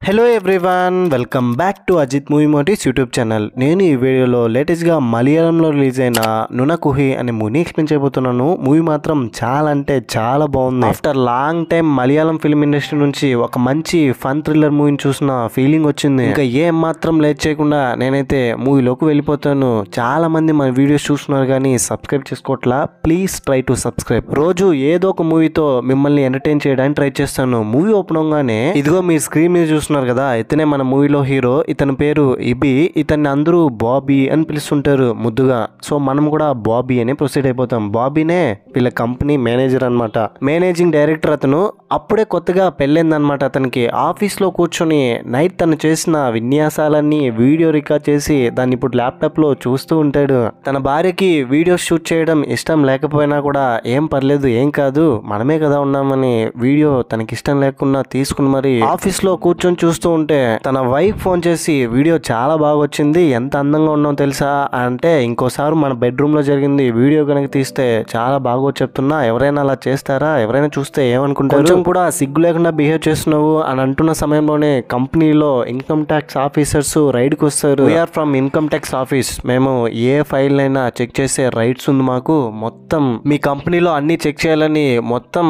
Hello everyone, welcome back to Ajith movie motives YouTube channel. నేను ఈ వీడియోలో లేటెస్ట్గా మలయాళంలో రిలీజ్ అయిన నునకుహి అనే మూవీని ఎక్స్ప్లెయిన్ చేయబోతున్నాను. మూవీ మాత్రం చాలా అంటే చాలా బాగుంది. After long time Malayalam film industry నుంచి ఒక మంచి ఫన్ థ్రిల్లర్ మూవీని చూసిన ఫీలింగ్ వచ్చింది. ఇంకా ఏం మాత్రం లేట్ చేయకుండా నేనైతే మూవీలోకి వెళ్ళిపోతాను. చాలా మంది మన వీడియోస్ చూస్తున్నారు కానీ సబ్స్క్రైబ్ చేసుకోవట్లా. Please try to subscribe. రోజు ఏదో ఒక మూవీతో మిమ్మల్ని ఎంటర్టైన్ చేయడానికి ట్రై చేస్తాను. మూవీ ఓపెన్ అవగానే ఇదిగో మీ స్క్రీన్ మీద చూస్తున్నారు కదా, ఇతనే మన మూవీలో హీరో. ఇతని పేరు ఇబి. ఇతన్ని అందరూ బాబీ అని పిలుస్తుంటారు ముద్దుగా. సో మనం కూడా బాబీ అని ప్రొసీడ్ అయిపోతాం. బాబీనే వీళ్ళ కంపెనీ మేనేజర్ అనమాట, మేనేజింగ్ డైరెక్టర్ అతను. అప్పుడే కొత్తగా పెళ్ళైందనమాట అతనికి. ఆఫీస్ లో కూర్చొని నైట్ తను చేసిన విన్యాసాలన్నీ వీడియో రికార్డ్ చేసి దాన్ని ఇప్పుడు ల్యాప్టాప్ లో చూస్తూ ఉంటాడు. తన భార్యకి వీడియో షూట్ చేయడం ఇష్టం లేకపోయినా కూడా ఏం పర్లేదు, ఏం కాదు, మనమే కదా ఉన్నామని వీడియో తనకి ఇష్టం లేకుండా తీసుకుని మరి ఆఫీస్ లో కూర్చొని చూస్తూ ఉంటే తన వైఫ్ ఫోన్ చేసి వీడియో చాలా బాగా వచ్చింది, ఎంత అందంగా ఉన్నావు తెలుసా అంటే, ఇంకోసారి మన బెడ్రూమ్ లో జరిగింది వీడియో కనుక తీస్తే చాలా బాగా చెప్తున్నా, ఎవరైనా అలా చేస్తారా, ఎవరైనా చూస్తే ఏమనుకుంటారు, కొంచెం కూడా సిగ్గు లేకుండా బిహేవ్ చేస్తున్నావు అని అంటున్న సమయంలోనే కంపెనీలో ఇన్కమ్ ట్యాక్స్ ఆఫీసర్స్ రైడ్ కి వస్తారు. We are from income tax office, మేము ఏ ఫైల్ అయినా చెక్ చేసే రైట్స్ ఉంది మాకు, మొత్తం మీ కంపెనీలో అన్ని చెక్ చేయాలని మొత్తం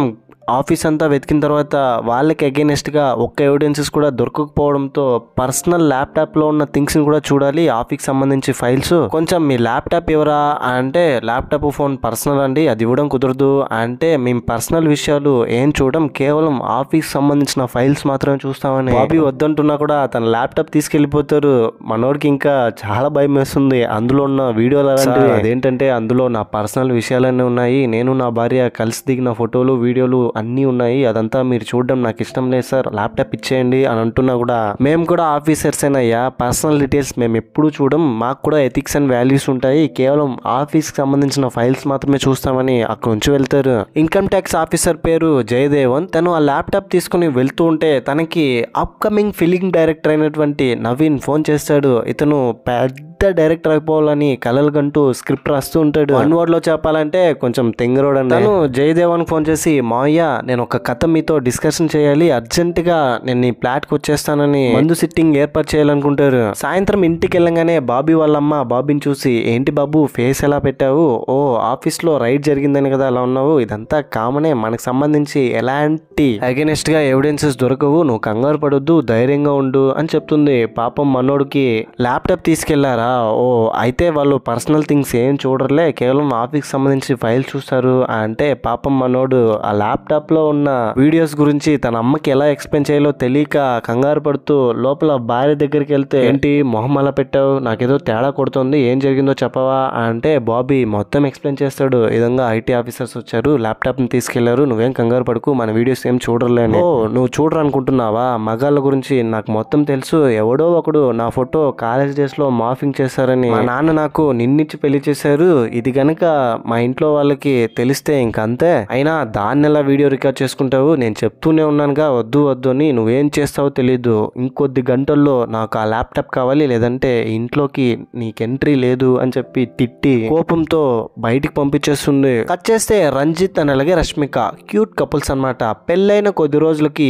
ఆఫీస్ అంతా వెతికిన తర్వాత వాళ్ళకి అగైనెస్ట్ గా ఒక్క ఎవిడెన్సెస్ కూడా దొరకకపోవడంతో పర్సనల్ ల్యాప్టాప్ లో ఉన్న థింగ్స్ ని కూడా చూడాలి, ఆఫీస్ సంబంధించి ఫైల్స్. కొంచెం మీ ల్యాప్టాప్ ఎవరా అంటే, ల్యాప్టాప్ ఫోన్ పర్సనల్ అండి, అది ఇవ్వడం కుదరదు అంటే, మేము పర్సనల్ విషయాలు ఏం చూడడం, కేవలం ఆఫీస్ సంబంధించిన ఫైల్స్ మాత్రమే చూస్తామని బాబీ వద్దంటున్నా కూడా తన ల్యాప్టాప్ తీసుకెళ్లిపోతారు. మనోడికి ఇంకా చాలా భయం వేస్తుంది. అందులో ఉన్న వీడియోలు అలాంటివి, అదేంటంటే అందులో నా పర్సనల్ విషయాలన్నీ ఉన్నాయి, నేను నా భార్య కలిసి దిగిన ఫోటోలు వీడియోలు అన్నీ ఉన్నాయి, అదంతా మీరు చూడడం నాకు ఇష్టం లేదు సార్, ల్యాప్టాప్ ఇచ్చేయండి అని అంటున్నా కూడా, మేము కూడా ఆఫీసర్స్ అయినయ్యా, పర్సనల్ డీటెయిల్స్ మేము ఎప్పుడు చూడం, మాకు కూడా ఎథిక్స్ అండ్ వాల్యూస్ ఉంటాయి, కేవలం ఆఫీస్ కి సంబంధించిన ఫైల్స్ మాత్రమే చూస్తామని అక్కడ నుంచి వెళ్తారు. ఇన్కమ్ ట్యాక్స్ ఆఫీసర్ పేరు జయదేవన్. తను ఆ ల్యాప్టాప్ తీసుకుని వెళ్తూ ఉంటే తనకి అప్కమింగ్ ఫిలిం డైరెక్టర్ అయినటువంటి నవీన్ ఫోన్ చేస్తాడు. ఇతను పెద్ద డైరెక్టర్ అయిపోవాలని కలలు కంటూ స్క్రిప్ట్ రాస్తూ ఉంటాడు. వన్ వర్డ్ లో చెప్పాలంటే కొంచెం తెంగరోడ్ అండి. తను జయదేవన్ ఫోన్ చేసి, మావయ్య నేను ఒక కథ మీతో డిస్కషన్ చేయాలి, అర్జెంట్ గా నేను ఈ ఫ్లాట్ కి వచ్చేస్తానని మందు సిట్టింగ్ ఏర్పాటు చేయాలనుకుంటారు. సాయంత్రం ఇంటికి వెళ్ళగానే బాబీ వాళ్ళమ్మ బాబీని చూసి, ఏంటి బాబు ఫేస్ ఎలా పెట్టావు, ఓ ఆఫీస్ లో రైడ్ జరిగిందని కదా అలా ఉన్నావు, ఇదంతా కామనే, మనకు సంబంధించి ఎలాంటి అగైనెస్ట్ గా ఎవిడెన్సెస్ దొరకవు, నువ్వు కంగారు పడొద్దు, ధైర్యంగా ఉండు అని చెప్తుంది. పాపం మనోడికి ల్యాప్టాప్ తీసుకెళ్లారా, ఓ అయితే వాళ్ళు పర్సనల్ థింగ్స్ ఏం చూడరులే, కేవలం ఆఫీస్ సంబంధించి ఫైల్ చూస్తారు అంటే, పాపం మనోడు ఆ ల్యాప్టాప్ లో ఉన్న వీడియోస్ గురించి తన అమ్మకి ఎలా ఎక్స్ప్లెయిన్ చేయాలో తెలియక కంగారు పడుతూ లోపల భార్య దగ్గరికి వెళ్తే, ఏంటి మొహం అలా పెట్టావు, నాకేదో తేడా కొడుతుంది, ఏం జరిగిందో చెప్పవా అంటే, బాబీ మొత్తం ఎక్స్ప్లెయిన్ చేస్తాడు. ఈ విధంగా ఐటీ ఆఫీసర్స్ వచ్చారు, ల్యాప్టాప్ ని తీసుకెళ్లారు, నువ్వేం కంగారు పడుకు, మన వీడియోస్ ఏం చూడరులేని. ఓ నువ్వు చూడరు అనుకుంటున్నావా, మగాళ్ళ గురించి నాకు మొత్తం తెలుసు, ఎవడో ఒకడు నా ఫోటో కాలేజ్ డేస్ లో మాఫింగ్ చేశారని మా నాన్న నాకు నిన్నిచ్చి పెళ్లి చేశారు, ఇది గనక మా ఇంట్లో వాళ్ళకి తెలిస్తే ఇంకంతే, అయినా దాన్ని ఎలా వీడియో రికార్డ్ చేసుకుంటావు, నేను చెప్తూనే ఉన్నానుగా వద్దు వద్దు అని, నువ్వేం చేస్తావో తెలీదు, ఇంకొద్ది గంటల్లో నాకు ఆ ల్యాప్టాప్ కావాలి, లేదంటే ఇంట్లోకి నీకు ఎంట్రీ లేదు అని చెప్పి తిట్టి కోపంతో బయటికి పంపించేస్తుంది. కట్ చేస్తే రంజిత్ అని అలాగే రష్మిక క్యూట్ కపుల్స్ అన్నమాట. పెళ్ళైన కొద్ది రోజులకి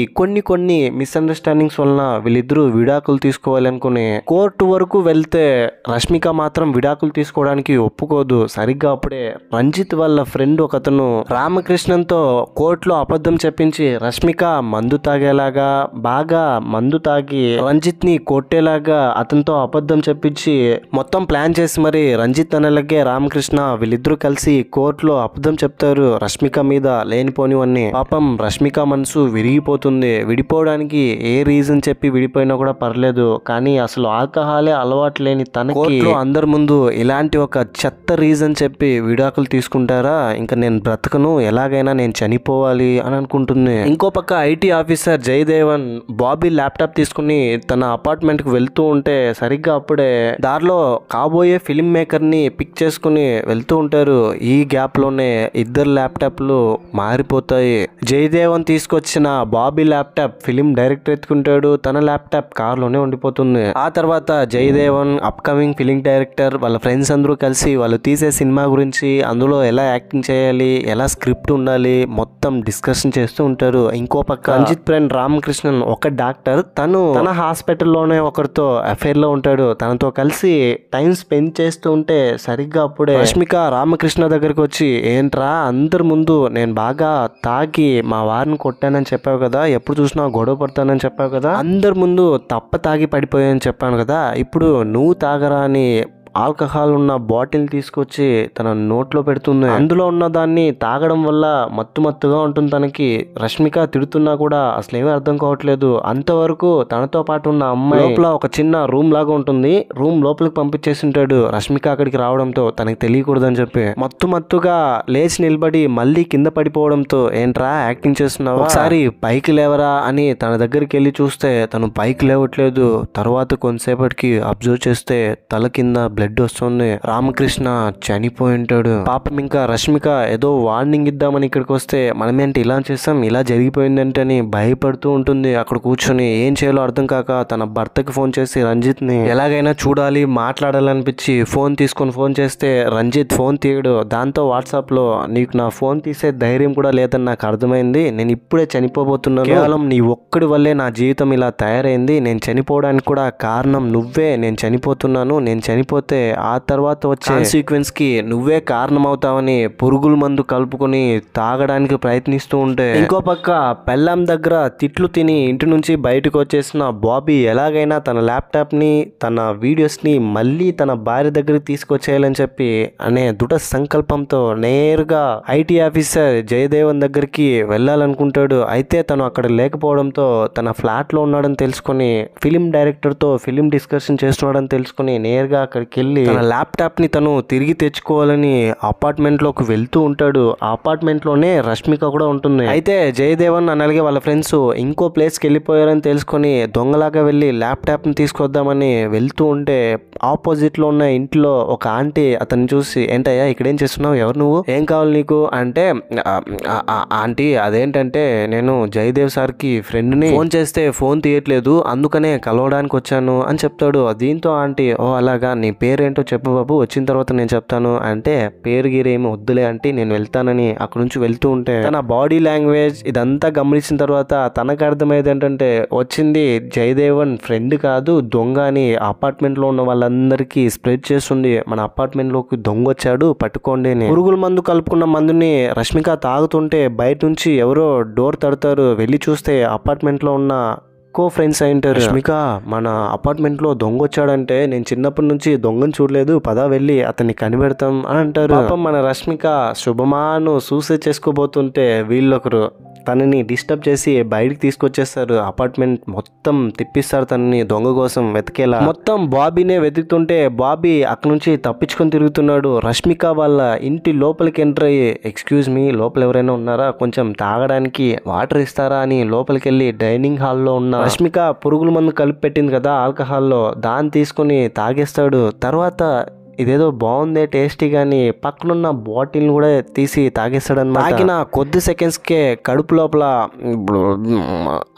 కొన్ని మిస్అండర్స్టాండింగ్స్ వలన వీళ్ళిద్దరూ విడాకులు తీసుకోవాలి అనుకుని కోర్టు వరకు వెళ్తే రష్మిక మాత్రం విడాకులు తీసుకోవడానికి ఒప్పుకోదు. సరిగ్గా అప్పుడే రంజిత్ వాళ్ళ ఫ్రెండ్ ఒకతను రామకృష్ణన్తో కోర్టులో అబద్ధం చెప్పించి రష్మిక మందు తాగేలాగా, బాగా మందు తాగి రంజిత్ ని కొట్టేలాగా అతనితో అబద్ధం చెప్పించి మొత్తం ప్లాన్ చేసి మరి రంజిత్ అనలాగే రామకృష్ణ వీళ్ళిద్దరూ కలిసి కోర్టులో అబద్ధం చెప్తారు రష్మిక మీద లేనిపోనివన్నీ. పాపం రష్మిక మనసు విరిగిపోతుంది. విడిపోవడానికి ఏ రీజన్ చెప్పి విడిపోయినా కూడా పర్లేదు, కానీ అసలు ఆల్కహాలే అలవాటు లేని తనకి అందరి ముందు ఇలాంటి ఒక చెత్త రీజన్ చెప్పి విడాకులు తీసుకుంటారా, ఇంకా నేను బ్రతకను, ఎలాగైనా నేను చనిపోవాలి అని అనుకుంటుంది. ఇంకో పక్క ఐటీ ఆఫీసర్ జయదేవన్ బాబీ ల్యాప్టాప్ తీసుకుని తన అపార్ట్మెంట్ కు వెళ్తూ ఉంటే సరిగ్గా అప్పుడే దారిలో కాబోయే ఫిలిం మేకర్ ని పిక్ చేసుకుని వెళ్తూ ఉంటారు. ఈ గ్యాప్ లోనే ఇద్దరు ల్యాప్టాప్లు మారిపోతాయి. జయదేవన్ తీసుకొచ్చిన బాబీ ల్యాప్టాప్ ఫిలిం డైరెక్టర్ ఎత్తుకుంటాడు, తన ల్యాప్టాప్ కార్ లోనే ఉండిపోతుంది. ఆ తర్వాత జయదేవన్ అప్కమింగ్ కమింగ్ ఫిలిం డైరెక్టర్ వాళ్ళ ఫ్రెండ్స్ అందరూ కలిసి వాళ్ళు తీసే సినిమా గురించి, అందులో ఎలా యాక్టింగ్ చేయాలి, ఎలా స్క్రిప్ట్ ఉండాలి మొత్తం డిస్కషన్ చేస్తూ ఉంటారు. ఇంకో పక్క రంజిత్ ఫ్రెండ్ రామకృష్ణన్ ఒక డాక్టర్, తను తన హాస్పిటల్లోనే ఒకరితో అఫైర్ లో ఉంటాడు. తనతో కలిసి టైం స్పెండ్ చేస్తూ ఉంటే సరిగ్గా అప్పుడే రష్మిక రామకృష్ణ దగ్గరికి వచ్చి, ఏంట్రా అందరి ముందు నేను బాగా తాగి మా వారిని కొట్టానని చెప్పావు కదా, ఎప్పుడు చూసినా గొడవ పడతానని చెప్పావు కదా, అందరి ముందు తప్ప తాగి పడిపోయాయని చెప్పాను కదా, ఇప్పుడు నువ్వు తాగరా అని ఆల్కహాల్ ఉన్న బాటిల్ తీసుకొచ్చి తన నోట్లో పెడుతుంది. అందులో ఉన్న దాన్ని తాగడం వల్ల మత్తుగా ఉంటుంది తనకి. రష్మిక తిడుతున్నా కూడా అసలు ఏమీ అర్థం కావట్లేదు. అంతవరకు తనతో పాటు ఉన్న అమ్మాయి లోపల ఒక చిన్న రూమ్ లాగా ఉంటుంది, రూమ్ లోపలికి పంపించేసి ఉంటాడు. రష్మిక అక్కడికి రావడంతో తనకి తెలియకూడదని చెప్పి మత్తుగా లేచి నిలబడి మళ్ళీ కింద పడిపోవడంతో, ఏంట్రా యాక్టింగ్ చేస్తున్నావా, ఒకసారి పైకి లేవరా అని తన దగ్గరికి వెళ్ళి చూస్తే తను పైకి లేవట్లేదు. తర్వాత కొంతసేపటికి అబ్జర్వ్ చేస్తే తల కింద బ్లడ్ వస్తుంది. రామకృష్ణ చనిపోయి ఉంటాడు. పాపం ఇంకా రష్మిక ఏదో వార్నింగ్ ఇద్దామని ఇక్కడికి వస్తే, మనమేంటి ఇలా చేస్తాం, ఇలా జరిగిపోయిందంటే అని భయపడుతూ ఉంటుంది. అక్కడ కూర్చొని ఏం చేయాలో అర్థం కాక తన భర్తకి ఫోన్ చేసి రంజిత్ ని ఎలాగైనా చూడాలి, మాట్లాడాలనిపించి ఫోన్ చేస్తే రంజిత్ ఫోన్ తీయడు. దాంతో వాట్సాప్ లో, నీకు నా ఫోన్ తీసే ధైర్యం కూడా లేదని నాకు అర్థమైంది, నేను ఇప్పుడే చనిపోబోతున్నాను, కేవలం నీ ఒక్కడి వల్లే నా జీవితం ఇలా తయారైంది, నేను చనిపోవడానికి కూడా కారణం నువ్వే, నేను చనిపోతున్నాను, నేను చనిపోతే ఆ తర్వాత వచ్చే కాన్సిక్వెన్స్ కి నువ్వే కారణం అవుతావని పురుగుల మందు కలుపుకొని తాగడానికి ప్రయత్నిస్తూ ఉంటే, ఇంకో పక్క పెళ్ళాం దగ్గర తిట్లు తిని ఇంటి నుంచి బయటకు వచ్చేసిన బాబీ ఎలాగైనా తన ల్యాప్టాప్ ని, తన వీడియోస్ ని మళ్ళీ తన భార్య దగ్గరికి తీసుకొచ్చేయాలని చెప్పి అనే దృఢ సంకల్పంతో నేరుగా ఐటీ ఆఫీసర్ జయదేవన్ దగ్గరికి వెళ్ళాలనుకుంటాడు. అయితే తను అక్కడ లేకపోవడంతో తన ఫ్లాట్ లో ఉన్నాడని తెలుసుకొని, ఫిలిం డైరెక్టర్ తో ఫిలిం డిస్కషన్ చేస్తున్నాడని తెలుసుకొని నేరుగా అక్కడికి వెళ్ళి తన ల్యాప్టాప్ ని తను తిరిగి తెచ్చుకోవాలని అపార్ట్మెంట్ లోకి వెళ్తూ ఉంటాడు. ఆ అపార్ట్మెంట్ లోనే రష్మిక కూడా ఉంటుంది. అయితే జయదేవన్ అలాగే వాళ్ళ ఫ్రెండ్స్ ఇంకో ప్లేస్ కి వెళ్ళిపోయారని తెలుసుకొని దొంగలాగా వెళ్ళి ల్యాప్టాప్ ని తీసుకొద్దామని వెళ్తూ ఉంటే, ఆపోజిట్ లో ఉన్న ఇంట్లో ఒక ఆంటీ అతన్ని చూసి, ఏంటయ్యా ఇక్కడేం చేస్తున్నావు, ఎవరు నువ్వు, ఏం కావాలి నీకు అంటే, ఆంటీ అదేంటంటే నేను జయదేవ్ సార్ కి ఫ్రెండ్ ని ఫోన్ చేస్తే ఫోన్ తీయట్లేదు, అందుకనే కలవడానికి వచ్చాను అని చెప్తాడు. దీంతో ఆంటీ, ఓ అలాగా, నీ పేరేంటో చెప్పు బాబు, వచ్చిన తర్వాత నేను చెప్తాను అంటే, పేరు గీరేమి వద్దులే అంటే నేను వెళ్తానని అక్కడ నుంచి వెళ్తూ ఉంటే, తన బాడీ లాంగ్వేజ్ ఇదంతా గమనించిన తర్వాత తనకు అర్థమైంది ఏంటంటే, వచ్చింది జయదేవన్ ఫ్రెండ్ కాదు దొంగ అని అపార్ట్మెంట్ లో ఉన్న వాళ్ళందరికీ స్ప్రెడ్ చేస్తుంది, మన అపార్ట్మెంట్ లోకి దొంగ వచ్చాడు పట్టుకోండి అని. పురుగుల మందు కలుపుకున్న మందుని రష్మిక తాగుతుంటే బయట నుంచి ఎవరో డోర్ తడతారు. వెళ్ళి చూస్తే అపార్ట్మెంట్ లో ఉన్న కో ఫ్రెండ్స్ అయింటారు. రష్మిక, మన అపార్ట్మెంట్ లో దొంగ వచ్చాడంటే నేను చిన్నప్పటి నుంచి దొంగను చూడలేదు, పదా వెళ్ళి అతన్ని కనిపెడతాం అని అంటారు. పాపం మన రష్మిక శుభమాను సూసైడ్ చేసుకోబోతుంటే వీళ్ళొకరు తనని డిస్టర్బ్ చేసి బయటికి తీసుకొచ్చేస్తారు. అపార్ట్మెంట్ మొత్తం తిప్పిస్తారు తనని దొంగ కోసం వెతికేలా. మొత్తం బాబీనే వెతుకుతుంటే బాబీ అక్కడ నుంచి తప్పించుకొని తిరుగుతున్నాడు. రష్మిక వాళ్ళ ఇంటి లోపలికి ఎంటర్ అయ్యి, ఎక్స్క్యూజ్ మీ, లోపల ఎవరైనా ఉన్నారా, కొంచెం తాగడానికి వాటర్ ఇస్తారా అని లోపలికి వెళ్ళి డైనింగ్ హాల్లో ఉన్న రష్మిక పురుగుల మందు కలిపి పెట్టింది కదా ఆల్కహాల్లో, దాన్ని తీసుకుని తాగేస్తాడు. తర్వాత ఇదేదో బాగుందే టేస్టీ గాని పక్కనున్న బాటిల్ కూడా తీసి తాగేస్తాడన్నమాట. తాగిన కొద్ది సెకండ్స్కే కడుపు లోపల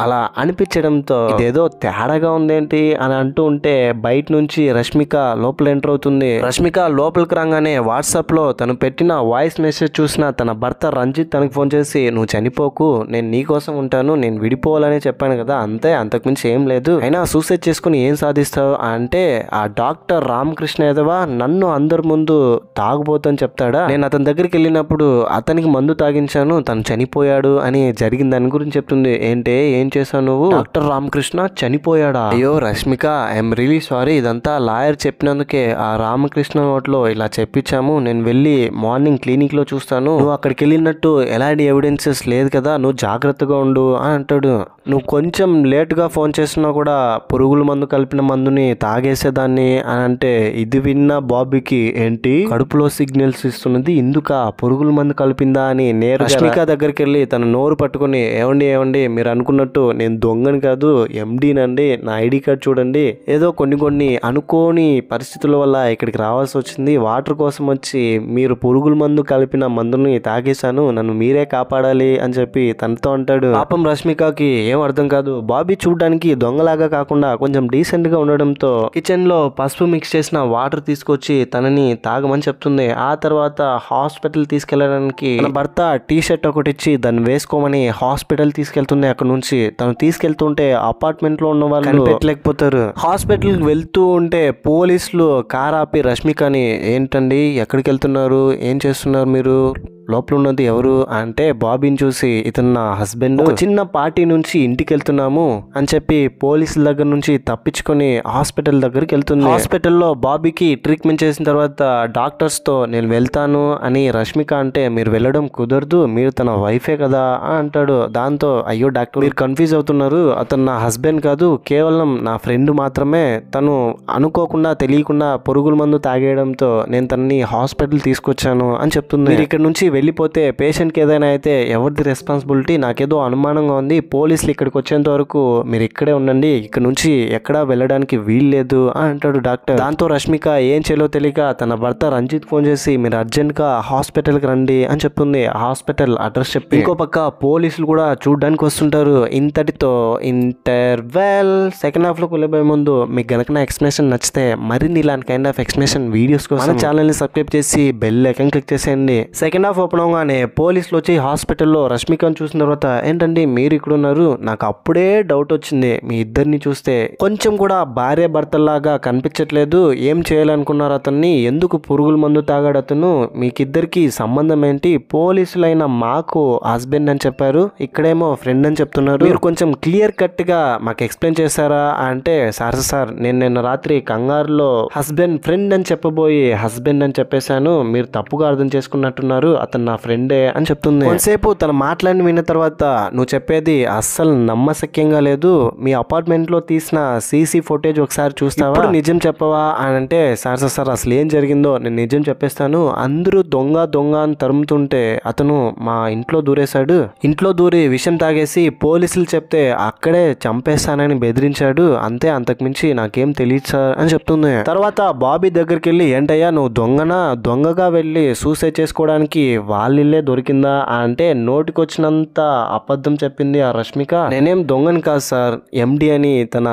అలా అనిపించడంతో ఇదేదో తేడాగా ఉందేంటి అని అంటూ ఉంటే బయట నుంచి రష్మిక లోపల ఎంటర్ అవుతుంది. రష్మిక లోపలికి రాగానే వాట్సాప్ లో తను పెట్టిన వాయిస్ మెసేజ్ చూసిన తన భర్త రంజిత్ తనకు ఫోన్ చేసి, నువ్వు చనిపోకు, నేను నీ కోసం ఉంటాను, నేను విడిపోవాలని చెప్పాను కదా, అంతే, అంతకుమించి ఏం లేదు, అయినా సూసైడ్ చేసుకుని ఏం సాధిస్తావు అంటే, ఆ డాక్టర్ రామకృష్ణ యాదవ నన్ను అందరి ముందు తాగుబోతని చెప్తాడా, నేను అతని దగ్గరికి వెళ్ళినప్పుడు అతనికి మందు తాగించాను, తను చనిపోయాడు అని జరిగిన దాని గురించి చెప్తుంది. ఏంటే ఏం చేశావు నువ్వు, డాక్టర్ రామకృష్ణ చనిపోయాడా, అయ్యో రష్మిక ఐఎమ్ రియలీ సారీ, ఇదంతా లాయర్ చెప్పినందుకే ఆ రామకృష్ణ నోట్లో ఇలా చెప్పించాము, నేను వెళ్ళి మార్నింగ్ క్లినిక్ లో చూస్తాను, నువ్వు అక్కడికి వెళ్ళినట్టు ఎలాంటి ఎవిడెన్సెస్ లేదు కదా, నువ్వు జాగ్రత్తగా ఉండు అని అంటాడు. నువ్వు కొంచెం లేటుగా ఫోన్ చేసినా కూడా పురుగుల మందు కలిపిన మందుని తాగేసేదాన్ని అని అంటే, ఇది విన్న బాబీకి ఏంటి కడుపులో సిగ్నల్స్ ఇస్తున్నది ఇందుక పురుగుల మందు కలిపిందా అని నేరు రష్మిక దగ్గరికి వెళ్ళి తన నోరు పట్టుకుని ఏమండి మీరు అనుకున్నట్టు నేను దొంగని కాదు ఎండీనండి, నా ఐడి కార్డ్ చూడండి, ఏదో కొన్ని అనుకోని పరిస్థితుల వల్ల ఇక్కడికి రావాల్సి వచ్చింది, వాటర్ కోసం వచ్చి మీరు పురుగుల మందు కలిపిన మందుని తాగేశాను, నన్ను మీరే కాపాడాలి అని చెప్పి తనతో అంటాడు. పాపం రష్మికకి ఏం అర్థం కాదు. బాబీ చూడడానికి దొంగలాగా కాకుండా కొంచెం డీసెంట్ గా ఉండడంతో కిచెన్ లో పసుపు మిక్స్ చేసిన వాటర్ తీసుకొచ్చి తనని తాగమని చెప్తుంది. ఆ తర్వాత హాస్పిటల్ తీసుకెళ్లడానికి తన భర్త టీ షర్ట్ ఒకటి ఇచ్చి దాన్ని వేసుకోమని హాస్పిటల్ తీసుకెళ్తుంది. అక్కడ నుంచి తను తీసుకెళ్తుంటే అపార్ట్మెంట్ లో ఉన్న వాళ్ళు కనిపెట్టలేకపోతారు. హాస్పిటల్ కి వెళ్తూ ఉంటే పోలీసులు కార్ ఆపి రష్మికని ఏంటండి ఎక్కడికి వెళ్తున్నారు, ఏం చేస్తున్నారు మీరు, లోపల ఉన్నది ఎవరు అంటే బాబీని చూసి ఇతను నా హస్బెండ్, చిన్న పార్టీ నుంచి ఇంటికి వెళ్తున్నాము అని చెప్పి పోలీసుల దగ్గర నుంచి తప్పించుకొని హాస్పిటల్ దగ్గరికి వెళ్తుంది. హాస్పిటల్లో బాబీకి ట్రీట్మెంట్ చేసిన తర్వాత డాక్టర్స్ తో నేను వెళ్తాను అని రష్మిక అంటే మీరు వెళ్ళడం కుదరదు, మీరు తన వైఫే కదా అని అంటాడు. దాంతో అయ్యో డాక్టర్ మీరు కన్ఫ్యూజ్ అవుతున్నారు, అతను నా హస్బెండ్ కాదు, కేవలం నా ఫ్రెండ్ మాత్రమే, తను అనుకోకుండా తెలియకుండా పురుగుల మందు తాగేయడంతో నేను తనని హాస్పిటల్ తీసుకొచ్చాను అని చెప్తుంది. మీరు ఇక్కడ నుంచి వెళ్ళిపోతే పేషెంట్కి ఏదైనా అయితే ఎవరిది రెస్పాన్సిబిలిటీ, నాకేదో అనుమానంగా ఉంది, పోలీసులు ఇక్కడికి వచ్చేంత వరకు మీరు ఇక్కడే ఉండండి, ఇక్కడ నుంచి ఎక్కడా వెళ్ళడానికి వీల్లేదు అని అంటాడు డాక్టర్. దాంతో రష్మిక ఏం చేయాలో తెలియక తన భర్త రంజిత్ ఫోన్ చేసి మీరు అర్జెంట్ గా హాస్పిటల్కి రండి అని చెప్తుంది. హాస్పిటల్ అడ్రస్ చెప్పి ఇంకో పక్క పోలీసులు కూడా చూడడానికి వస్తుంటారు. ఇంతటితో ఇంటర్వెల్. సెకండ్ హాఫ్ లోకి వెళ్ళబోయే ముందు మీకు గనక నా ఎక్స్ప్లెనేషన్ నచ్చితే మరిన్ని ఇలాంటి కైండ్ ఆఫ్ ఎక్స్ప్లెనేషన్ వీడియోస్ కోసం మన ఛానల్ ని సబ్స్క్రైబ్ చేసి బెల్ ఐకాన్ క్లిక్ చేసేయండి. సెకండ్ హాఫ్ ఓపెన్ అవగానే పోలీసులు వచ్చి హాస్పిటల్లో రష్మికను చూసిన తర్వాత ఏంటండి మీరు ఇక్కడ ఉన్నారు, నాకు అప్పుడే డౌట్ వచ్చింది, మీ ఇద్దరిని చూస్తే కొంచెం కూడా భార్య భర్తల్లాగా కనిపించట్లేదు, ఏం చేయాలనుకున్నారు అతన్ని, ఎందుకు పురుగుల మందు తాగాడు అతను, మీకిద్దరికి సంబంధం ఏంటి, పోలీసులైన మాకు హస్బెండ్ అని చెప్పారు, ఇక్కడేమో ఫ్రెండ్ అని చెప్తున్నారు, మీరు కొంచెం క్లియర్ కట్ గా మాకు ఎక్స్ప్లెయిన్ చేస్తారా అంటే సార్ నేను నిన్న రాత్రి కంగారులో హస్బెండ్ ఫ్రెండ్ అని చెప్పబోయి హస్బెండ్ అని చెప్పేశాను, మీరు తప్పుగా అర్థం చేసుకున్నట్టున్నారు, అతను నా ఫ్రెండే అని చెప్తుంది. కొంతసేపు తన మాట్లాడిన విన్న తర్వాత నువ్వు చెప్పేది అస్సలు నమ్మశక్యంగా లేదు, మీ అపార్ట్మెంట్ లో తీసిన సీసీ ఫుటేజ్ ఒకసారి చూస్తావా, నిజం చెప్పవా అని అంటే సార్ అసలు ఏం జరిగిందో నేను నిజం చెప్పేస్తాను, అందరూ దొంగ అని తరుముతుంటే అతను మా ఇంట్లో దూరేశాడు, ఇంట్లో దూరి విషం తాగేసి పోలీసులు చెప్తే అక్కడే చంపేస్తానని బెదిరించాడు, అంతే, అంతకుమించి నాకేం తెలియదు సార్ అని చెప్తుంది. తర్వాత బాబీ దగ్గరికి వెళ్ళి ఏంటయ్యా నువ్వు దొంగగా వెళ్ళి సూసైడ్ చేసుకోవడానికి వాళ్ళిల్లే దొరికిందా అంటే నోటికొచ్చినంత అబద్ధం చెప్పింది ఆ రష్మిక. నేనేం దొంగని కాదు సార్, ఎండి అని తన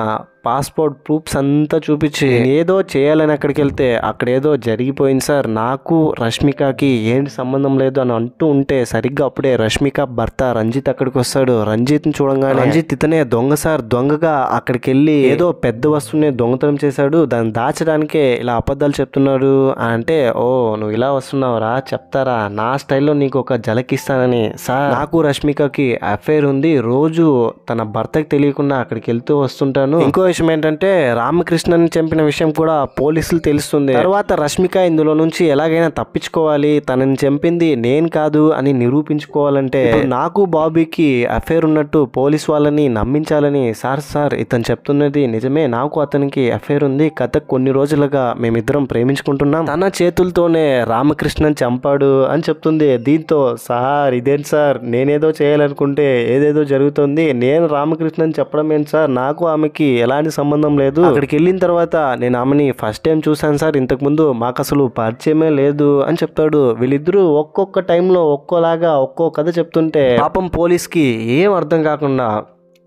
పాస్పోర్ట్ ప్రూఫ్స్ అంతా చూపించి ఏదో చేయాలని అక్కడికి వెళ్తే అక్కడ ఏదో జరిగిపోయింది సార్, నాకు రష్మికకి ఏంటి సంబంధం లేదు అని అంటూ ఉంటే సరిగ్గా అప్పుడే రష్మిక భర్త రంజిత్ అక్కడికి వస్తాడు. రంజిత్ని చూడంగానే రంజిత్ ఇతనే దొంగ సార్, దొంగగా అక్కడికి వెళ్ళి ఏదో పెద్ద వస్తువుని దొంగతనం చేశాడు, దాన్ని దాచడానికే ఇలా అబద్ధాలు చెప్తున్నాడు అంటే ఓ నువ్వు ఇలా వస్తున్నావురా, చెప్తారా నా స్టైల్లో నీకు ఒక జలకిస్తానని. సార్ నాకు రష్మికకి అఫైర్ ఉంది, రోజు తన భర్తకి తెలియకుండా అక్కడికి వెళ్తూ వస్తుంటాను. ఇంకో విషయం ఏంటంటే రామకృష్ణని చంపిన విషయం కూడా పోలీసులు తెలుస్తుంది. తర్వాత రష్మిక ఇందులో నుంచి ఎలాగైనా తప్పించుకోవాలి, తనని చంపింది నేను కాదు అని నిరూపించుకోవాలంటే నాకు బాబీకి అఫైర్ ఉన్నట్టు పోలీస్ వాళ్ళని నమ్మించాలని. సార్ ఇతను చెప్తున్నది నిజమే, నాకు అతనికి అఫైర్ ఉంది, గత కొన్ని రోజులుగా మేమిద్దరం ప్రేమించుకుంటున్నాం, తన చేతులతోనే రామకృష్ణన్ చంపాడు అని చెప్తుంది. దీంతో సార్ ఇదేంటి సార్, నేనేదో చేయాలనుకుంటే ఏదేదో జరుగుతుంది, నేను రామకృష్ణన్ చెప్పడం ఏంటి సార్, నాకు ఆమెకి ఎలాంటి సంబంధం లేదు, అక్కడికి వెళ్ళిన తర్వాత నేను ఆమెని ఫస్ట్ టైం చూసాను సార్, ఇంతకు ముందు మాకు అసలు పరిచయమే లేదు అని చెప్తాడు. వీళ్ళిద్దరూ ఒక్కొక్క టైంలో ఒక్కోలాగా ఒక్కో కథ చెప్తుంటే పాపం పోలీస్కి ఏం అర్థం కాకుండా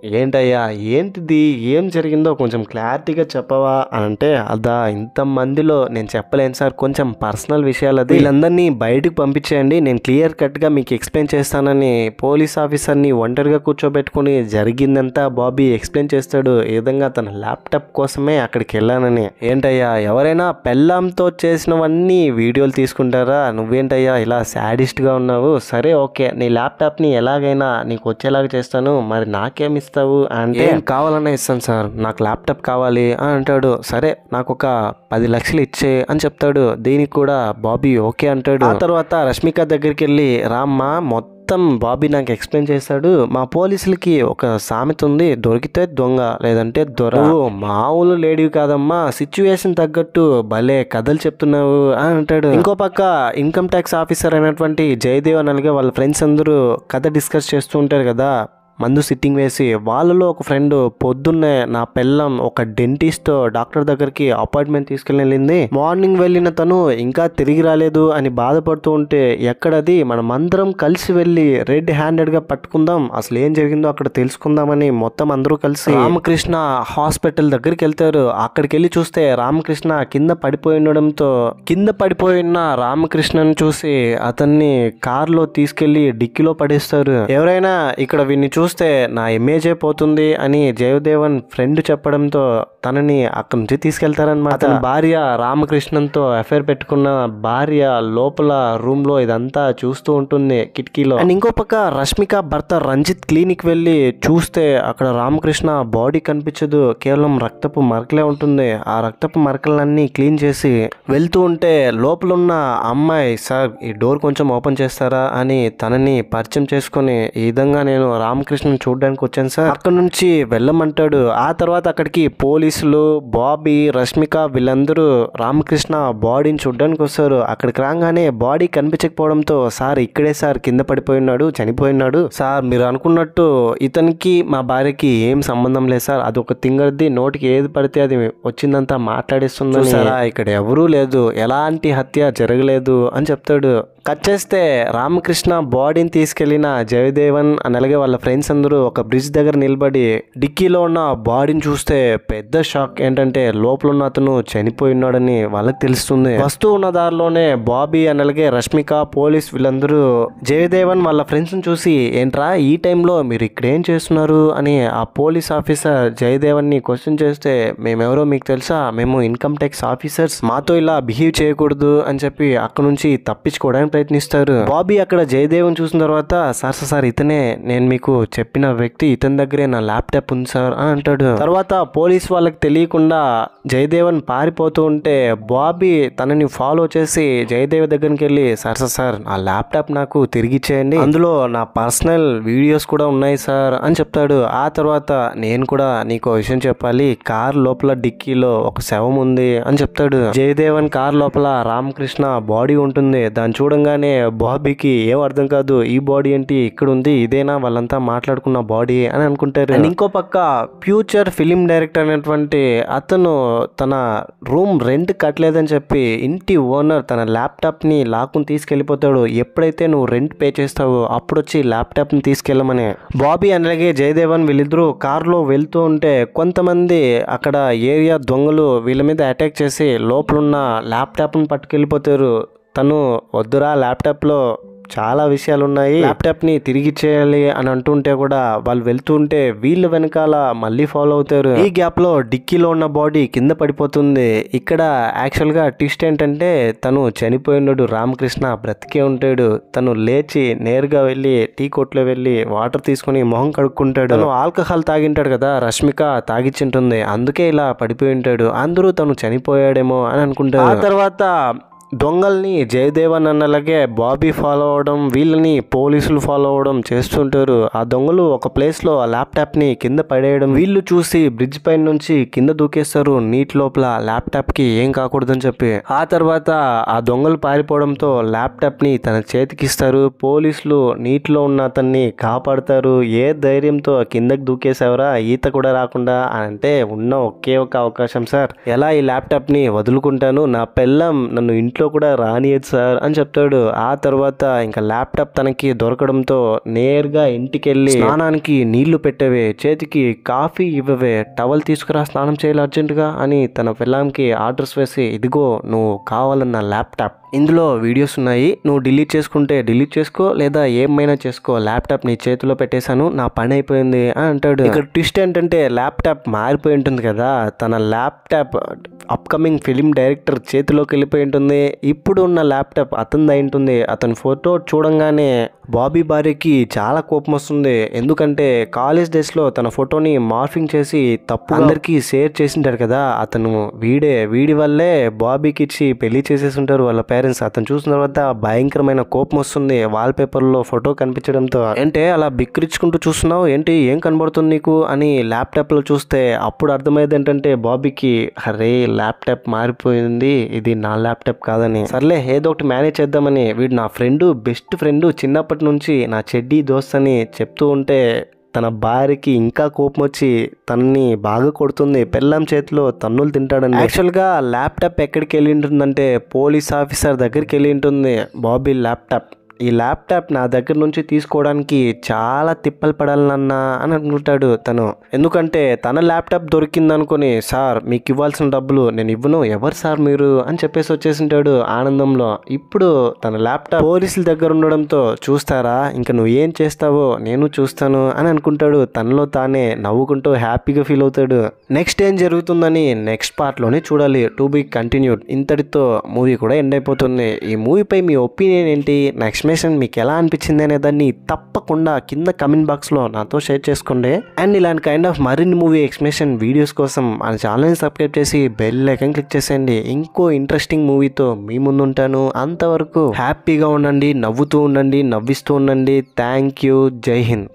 ఏంటయ్యా ఏంటిది, ఏం జరిగిందో కొంచెం క్లారిటీగా చెప్పవా అని అంటే అదా ఇంతమందిలో నేను చెప్పలేను సార్, కొంచెం పర్సనల్ విషయాలు, అది వీళ్ళందరినీ బయటకు పంపించేయండి, నేను క్లియర్ కట్గా మీకు ఎక్స్ప్లెయిన్ చేస్తానని పోలీస్ ఆఫీసర్ని ఒంటరిగా కూర్చోబెట్టుకుని జరిగిందంతా బాబీ ఎక్స్ప్లెయిన్ చేస్తాడు. ఈ విధంగా తన ల్యాప్టాప్ కోసమే అక్కడికి వెళ్ళానని. ఏంటయ్యా ఎవరైనా పెళ్ళాంతో చేసినవన్నీ వీడియోలు తీసుకుంటారా, నువ్వేంటయ్యా ఇలా సాడిస్ట్గా ఉన్నావు, సరే ఓకే నీ ల్యాప్టాప్ని ఎలాగైనా నీకు వచ్చేలాగా చేస్తాను, మరి నాకేమి అంటే కావాలన్నా ఇస్తాను సార్, నాకు ల్యాప్టాప్ కావాలి అని అంటాడు. సరే నాకు ఒక 10 లక్షలు ఇచ్చే అని చెప్తాడు. దీనికి కూడా బాబీ ఓకే అంటాడు. ఆ తర్వాత రష్మిక దగ్గరికి వెళ్ళి రామ్మ మొత్తం మొత్తం బాబీ నాకు ఎక్స్ప్లెయిన్ చేశాడు. మా పోలీసులకి ఒక సామెత ఉంది, దొరికితే దొంగ లేదంటే దొర. మామూలు లేడీ కాదమ్మా, సిచ్యువేషన్ తగ్గట్టు భలే కథలు చెప్తున్నావు అని అంటాడు. ఇంకో పక్క ఇన్కమ్ ట్యాక్స్ ఆఫీసర్ అయినటువంటి జయదేవ్ అని అలాగే వాళ్ళ ఫ్రెండ్స్ అందరూ కథ డిస్కస్ చేస్తూ ఉంటారు కదా, మందు సిట్టింగ్ వేసి. వాళ్ళలో ఒక ఫ్రెండ్ పొద్దున్నే నా పెళ్ళం ఒక డెంటిస్ట్ డాక్టర్ దగ్గరికి అపాయింట్మెంట్ తీసుకెళ్ళి వెళ్ళింది. మార్నింగ్ వెళ్ళిన తను ఇంకా తిరిగి రాలేదు అని బాధపడుతూ ఉంటే, ఎక్కడది మనమందరం కలిసి వెళ్ళి రెడ్ హ్యాండెడ్ గా పట్టుకుందాం, అసలు ఏం జరిగిందో అక్కడ తెలుసుకుందామని మొత్తం అందరూ కలిసి రామకృష్ణ హాస్పిటల్ దగ్గరికి వెళ్తారు. అక్కడికి వెళ్ళి చూస్తే రామకృష్ణ కింద పడిపోయి ఉండడంతో, కింద పడిపోయిన రామకృష్ణను చూసి అతన్ని కారులో తీసుకెళ్లి డిక్కీలో పడేస్తారు. ఎవరైనా ఇక్కడ వీడిని చూస్తే నా ఇమేజే పోతుంది అని జయదేవన్ ఫ్రెండ్ చెప్పడంతో తనని అక్కడి నుంచి తీసుకెళ్తారనమాట. అతని భార్య రామకృష్ణన్తో అఫైర్ పెట్టుకున్న భార్య లోపల రూమ్ లో ఇదంతా చూస్తూ ఉంటుంది కిటికీలో. అండ్ ఇంకో పక్క రష్మిక భర్త రంజిత్ క్లినిక్ వెళ్ళి చూస్తే అక్కడ రామకృష్ణ బాడీ కనిపించదు, కేవలం రక్తపు మరకలే ఉంటుంది. ఆ రక్తపు మరకలన్నీ క్లీన్ చేసి వెళ్తూ ఉంటే లోపల ఉన్న అమ్మాయి, సార్ ఈ డోర్ కొంచెం ఓపెన్ చేస్తారా అని తనని పరిచయం చేసుకుని, ఈ విధంగా నేను రామకృష్ణ చూడడానికి వచ్చాను సార్, అక్కడ నుంచి వెళ్ళమంటాడు. ఆ తర్వాత అక్కడికి పోలీసులు, బాబీ, రష్మిక వీళ్ళందరూ రామకృష్ణ బాడీని చూడడానికి వస్తారు. అక్కడికి రాగానే బాడీ కనిపించకపోవడంతో, సార్ ఇక్కడే సార్ కింద పడిపోయినాడు, చనిపోయినాడు సార్, మీరు అనుకున్నట్టు ఇతనికి మా భార్యకి ఏం సంబంధం లేదు సార్, అది ఒక తింగర్ది, నోటికి ఏది పడితే అది వచ్చిందంతా మాట్లాడేస్తుంది సార్, ఇక్కడ ఎవరూ లేదు, ఎలాంటి హత్య జరగలేదు అని చెప్తాడు. కట్ చేస్తే రామకృష్ణ బాడీని తీసుకెళ్లిన జయదేవన్ అని అలాగే వాళ్ళ ఫ్రెండ్స్ అందరూ ఒక బ్రిడ్జ్ దగ్గర నిలబడి డిక్కీలో ఉన్న బాడీని చూస్తే పెద్ద షాక్. ఏంటంటే లోపల ఉన్న అతను చనిపోయినాడని వాళ్ళకి తెలుస్తుంది. వస్తూ ఉన్న దారిలోనే బాబీ అని అలాగే రష్మిక, పోలీస్ వీళ్ళందరూ జయదేవన్ వాళ్ళ ఫ్రెండ్స్ ని చూసి, ఏంట్రా ఈ టైంలో మీరు ఇక్కడ ఏం చేస్తున్నారు అని ఆ పోలీస్ ఆఫీసర్ జయదేవన్ ని క్వశ్చన్ చేస్తే, మేమెవరో మీకు తెలుసా, మేము ఇన్కమ్ ట్యాక్స్ ఆఫీసర్స్, మాతో ఇలా బిహేవ్ చేయకూడదు అని చెప్పి అక్కడ నుంచి తప్పించుకోవడానికి ప్రయత్నిస్తారు. బాబీ అక్కడ జయదేవన్ చూసిన తర్వాత, సార్ ఇతనే నేను మీకు చెప్పిన వ్యక్తి, ఇతని దగ్గరే నా ల్యాప్టాప్ ఉంది సార్ అని అంటాడు. తర్వాత పోలీస్ వాళ్ళకి తెలియకుండా జయదేవన్ పారిపోతూ ఉంటే బాబీ తనని ఫాలో చేసి జయదేవ్ దగ్గరికి వెళ్ళి, సార్ ఆ ల్యాప్టాప్ నాకు తిరిగి ఇచ్చేయండి, అందులో నా పర్సనల్ వీడియోస్ కూడా ఉన్నాయి సార్ అని చెప్తాడు. ఆ తర్వాత నేను కూడా నీకు విషయం చెప్పాలి, కార్ లోపల డిక్కీలో ఒక శవం ఉంది అని చెప్తాడు. జయదేవన్ కార్ లోపల రామకృష్ణ బాడీ ఉంటుంది. దాన్ని చూడంగానే బాబీకి ఏం అర్థం కాదు, ఈ బాడీ ఏంటి ఇక్కడ ఉంది, ఇదేనా వాళ్ళంతా మాట్లాడుకున్న బాడీ అని అనుకుంటారు. అండ్ ఇంకో పక్క ఫ్యూచర్ ఫిలిం డైరెక్టర్ అనేటువంటి అతను తన రూమ్ రెంట్ కట్టలేదని చెప్పి ఇంటి ఓనర్ తన ల్యాప్టాప్ ని లాక్కుని తీసుకెళ్లిపోతాడు. ఎప్పుడైతే నువ్వు రెంట్ పే చేస్తావో అప్పుడు వచ్చి ల్యాప్టాప్ ని తీసుకెళ్ళమని. బాబీ అలాగే జయదేవన్ వీళ్ళిద్దరూ కారులో వెళ్తూ ఉంటే కొంతమంది అక్కడ ఏరియా దొంగలు వీళ్ళ మీద అటాక్ చేసి లోపలున్న ల్యాప్టాప్ ని పట్టుకెళ్ళిపోతారు. తను వద్దురా, ల్యాప్టాప్లో చాలా విషయాలు ఉన్నాయి, ల్యాప్టాప్ ని తిరిగి చేయాలి అని అంటుంటే కూడా వాళ్ళు వెళ్తుంటే వీళ్ళు వెనకాల మళ్ళీ ఫాలో అవుతారు. ఈ గ్యాప్ లో డిక్కీలో ఉన్న బాడీ కింద పడిపోతుంది. ఇక్కడ యాక్చువల్ గా ట్విస్ట్ ఏంటంటే తను చనిపోయినాడు, రామకృష్ణ బ్రతికే ఉంటాడు. తను లేచి నేరుగా వెళ్ళి టీ కొట్లో వెళ్ళి వాటర్ తీసుకుని మొహం కడుక్కుంటాడు. తను ఆల్కహాల్ తాగింటాడు కదా, రష్మిక తాగిచ్చింటుంది, అందుకే ఇలా పడిపోయి ఉంటాడు. అందరూ తను చనిపోయాడేమో అని అనుకుంటారు. ఆ తర్వాత దొంగల్ని జయదేవన్ అన్నలాగే బాబీ ఫాలో అవడం, వీళ్ళని పోలీసులు ఫాలో అవడం చేస్తుంటారు. ఆ దొంగలు ఒక ప్లేస్ లో ఆ ల్యాప్టాప్ ని కింద పడేయడం వీళ్ళు చూసి బ్రిడ్జ్ పైన నుంచి కింద దూకేస్తారు నీటి లోపల, ల్యాప్టాప్ కి ఏం కాకూడదని చెప్పి. ఆ తర్వాత ఆ దొంగలు పారిపోవడంతో ల్యాప్టాప్ ని తన చేతికి ఇస్తారు. పోలీసులు నీటిలో ఉన్న అతన్ని కాపాడతారు. ఏ ధైర్యంతో కిందకి దూకేసావరా, ఈత కూడా రాకుండా అంటే, ఉన్న ఒకే ఒక అవకాశం సార్, ఎలా ఈ ల్యాప్టాప్ ని వదులుకుంటాను, నా పెళ్ళం నన్ను ఇంట్లో కూడా రానియదు సార్ అని చెప్తాడు. ఆ తర్వాత ఇంకా ల్యాప్టాప్ తనకి దొరకడంతో నేరుగా ఇంటికి వెళ్ళి స్నానానికి నీళ్లు పెట్టవే, చేతికి కాఫీ ఇవ్వవే, టవల్ తీసుకురా స్నానం చేయాలి అర్జెంటుగా అని తన పిల్లంకి ఆర్డర్స్ వేసి, ఇదిగో నువ్వు కావాలన్న ల్యాప్టాప్, ఇందులో వీడియోస్ ఉన్నాయి, నువ్వు డిలీట్ చేసుకుంటే డిలీట్ చేసుకో లేదా ఏమైనా చేసుకో, ల్యాప్టాప్ నీ చేతిలో పెట్టేశాను, నా పని అయిపోయింది అని అంటాడు. ఇక్కడ ట్విస్ట్ ఏంటంటే ల్యాప్టాప్ మారిపోయి ఉంటుంది కదా, తన ల్యాప్టాప్ అప్కమింగ్ ఫిలిం డైరెక్టర్ చేతిలోకి వెళ్ళిపోయి ఉంటుంది. ఇప్పుడు ఉన్న ల్యాప్టాప్ అతనిది అయి ఉంటుంది. అతని ఫోటో చూడంగానే బాబీ భార్యకి చాలా కోపం వస్తుంది. ఎందుకంటే కాలేజ్ డేస్లో తన ఫోటోని మార్ఫింగ్ చేసి తప్పు అందరికీ షేర్ చేసింటాడు కదా, అతను వీడి వల్లే బాబీకి ఇచ్చి పెళ్లి చేసేసి ఉంటారు వాళ్ళ పేరెంట్స్. అతను చూసిన తర్వాత భయంకరమైన కోపం వస్తుంది వాల్ పేపర్లో ఫోటో కనిపించడంతో. అంటే అలా బిక్కిరించుకుంటూ చూస్తున్నావు ఏంటి, ఏం కనబడుతుంది నీకు అని ల్యాప్టాప్లో చూస్తే అప్పుడు అర్థమయ్యేది ఏంటంటే బాబీకి, అరే ల్యాప్టాప్ మారిపోయింది, ఇది నా ల్యాప్టాప్ కాదని. సర్లే ఏదో ఒకటి మేనేజ్ చేద్దామని వీడు నా బెస్ట్ ఫ్రెండ్ చిన్నప్పటి నుంచి నా చెడ్డీ దోస్త్ అని చెప్తూ ఉంటే తన భార్యకి ఇంకా కోపం వచ్చి తనని బాగా కొడుతుంది. పెళ్ళాం చేతిలో తన్నులు తింటాడండి. యాక్చువల్గా ల్యాప్టాప్ ఎక్కడికి వెళ్ళి ఉంటుందంటే పోలీస్ ఆఫీసర్ దగ్గరికి వెళ్ళి ఉంటుంది బాబీ ల్యాప్టాప్. ఈ ల్యాప్టాప్ నా దగ్గర నుంచి తీసుకోవడానికి చాలా తిప్పలు పడాలన్నా అని అనుకుంటాడు తను. ఎందుకంటే తన ల్యాప్టాప్ దొరికిందనుకొని, సార్ మీకు ఇవ్వాల్సిన డబ్బులు నేను ఇవ్వను, ఎవరు సార్ మీరు అని చెప్పేసి వచ్చేసింటాడు ఆనందంలో. ఇప్పుడు తన ల్యాప్టాప్ పోలీసుల దగ్గర ఉండడంతో, చూస్తారా ఇంకా నువ్వు ఏం చేస్తావో నేను చూస్తాను అని అనుకుంటాడు. తనలో తానే నవ్వుకుంటూ హ్యాపీగా ఫీల్ అవుతాడు. నెక్స్ట్ ఏం జరుగుతుందని నెక్స్ట్ పార్ట్లోనే చూడాలి. To be continued. ఇంతటితో మూవీ కూడా ఎండ్ అయిపోతుంది. ఈ మూవీపై మీ ఒపీనియన్ ఏంటి, నెక్స్ట్ మీకు ఎలా అనిపించింది అనే దాన్ని తప్పకుండా కింద కమెంట్ బాక్స్లో నాతో షేర్ చేసుకోండి. అండ్ ఇలాంటి కైండ్ ఆఫ్ మరిన్ని మూవీ ఎక్స్ప్లెనేషన్ వీడియోస్ కోసం మన ఛానల్ని సబ్స్క్రైబ్ చేసి బెల్ ఐకాన్ క్లిక్ చేసేయండి. ఇంకో ఇంట్రెస్టింగ్ మూవీతో మీ ముందు ఉంటాను. అంతవరకు హ్యాపీగా ఉండండి, నవ్వుతూ ఉండండి, నవ్విస్తూ ఉండండి. Thank you. జై హింద్.